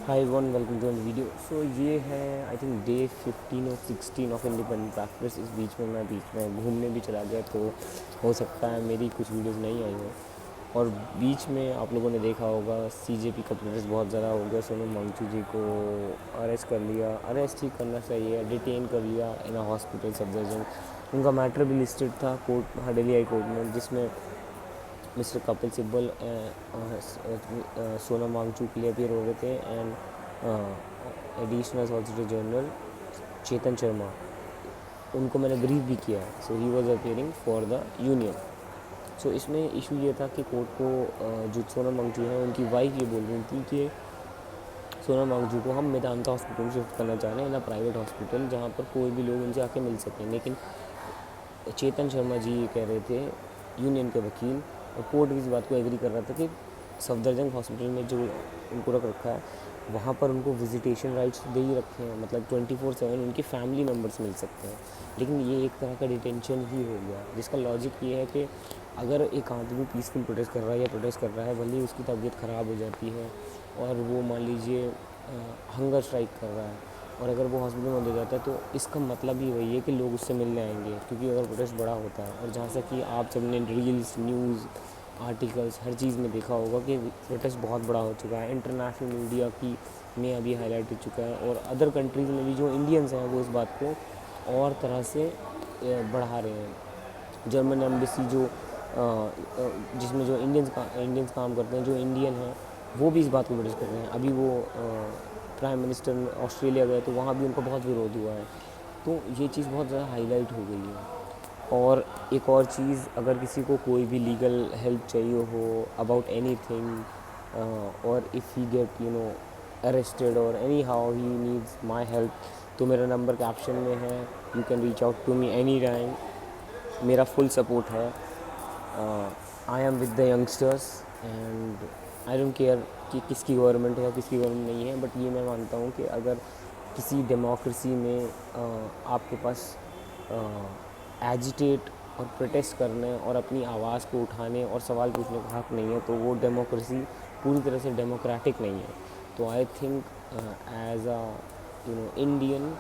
Hi one welcome to video. So ये है I think day 15 और 16 ऑफ इंडिपेंडेंस प्रैक्टिस। इस बीच में घूमने भी चला गया, तो हो सकता है मेरी कुछ वीडियोस नहीं आई हो। और बीच में आप लोगों ने देखा होगा सीजेपी का प्रोटेस्ट बहुत ज़्यादा हो गया। सोनम वांगचुक जी को अरेस्ट कर लिया, अरेस्ट ही करना चाहिए, डिटेन कर लिया इन अ हॉस्पिटल सफदरजंग। उनका मैटर भी लिस्टेड था कोर्ट, दिल्ली हाई कोर्ट में, जिसमें मिस्टर कपिल सिब्बल सोनम वांगचुक के लिए अपियर हो रहे थे and additional solicitor general Chetan Sharma, उनको मैंने ब्रीफ भी किया है। So he was appearing for the union. So इसमें इशू ये था कि कोर्ट को जो सोनम वांगचुक है उनकी वाइफ ये बोल रही थी कि सोनम वांगचुक को हम मेदांता हॉस्पिटल में शिफ्ट करना चाह रहे हैं, ना प्राइवेट हॉस्पिटल जहाँ पर कोई भी लोग उनसे आके मिल सकें। लेकिन चेतन शर्मा जी ये कह रहे थे, यूनियन के वकील, और कोर्ट भी इस बात को एग्री कर रहा था कि सफदरजंग हॉस्पिटल में जो उनको रख रखा है वहाँ पर उनको विजिटेशन राइट्स दे ही रखे हैं, मतलब 24/7 उनके फैमिली मेम्बर्स मिल सकते हैं। लेकिन ये एक तरह का डिटेंशन ही हो गया, जिसका लॉजिक ये है कि अगर एक आदमी पीसफुल प्रोटेस्ट कर रहा है या प्रोटेस्ट कर रहा है, भले ही उसकी तबीयत ख़राब हो जाती है और वो मान लीजिए हंगर स्ट्राइक कर रहा है, और अगर वो हॉस्पिटल में दे जाता है, तो इसका मतलब ही वही है कि लोग उससे मिलने आएंगे, क्योंकि अगर प्रोटेस्ट बड़ा होता है। और जहाँ से कि आप सबने रील्स, न्यूज़, आर्टिकल्स, हर चीज़ में देखा होगा कि प्रोटेस्ट बहुत बड़ा हो चुका है। इंटरनेशनल मीडिया की में अभी हाईलाइट हो चुका है, और अदर कंट्रीज़ में भी जो इंडियंस हैं वो इस बात को और तरह से बढ़ा रहे हैं। जर्मन एम्बेसी जो जिसमें जो इंडियंस काम करते हैं, जो इंडियन हैं, वो भी इस बात को प्रोटेस्ट कर रहे हैं। अभी वो प्राइम मिनिस्टर ऑस्ट्रेलिया गए तो वहाँ भी उनका बहुत विरोध हुआ है। तो ये चीज़ बहुत ज़्यादा हाईलाइट हो गई है। और एक और चीज़, अगर किसी को कोई भी लीगल हेल्प चाहिए हो अबाउट एनी थिंग, और इफ़ ही गेट अरेस्टेड और anyhow he needs my help, तो मेरा नंबर कैप्शन में है, you can reach out to me any time. मेरा फुल सपोर्ट है। I am with the youngsters and I don't care कि किसकी government है या किसकी गवर्नमेंट नहीं है। बट ये मैं मानता हूँ कि अगर किसी डेमोक्रेसी में आपके पास एजिटेट और प्रोटेस्ट करने और अपनी आवाज़ को उठाने और सवाल पूछने का हक नहीं है, तो वो डेमोक्रेसी पूरी तरह से डेमोक्रेटिक नहीं है। तो I think as a Indian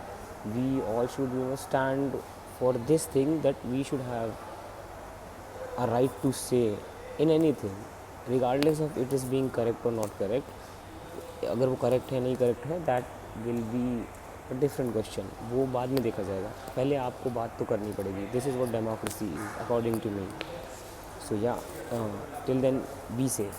we all should stand for this thing, that we should have a right to say in anything regardless of it is being correct or not correct. अगर वो correct है नहीं correct है, that will be a different question, वो बाद में देखा जाएगा। पहले आपको बात तो करनी पड़ेगी। This is what democracy is according to me. So या टिल देन बी सेफ।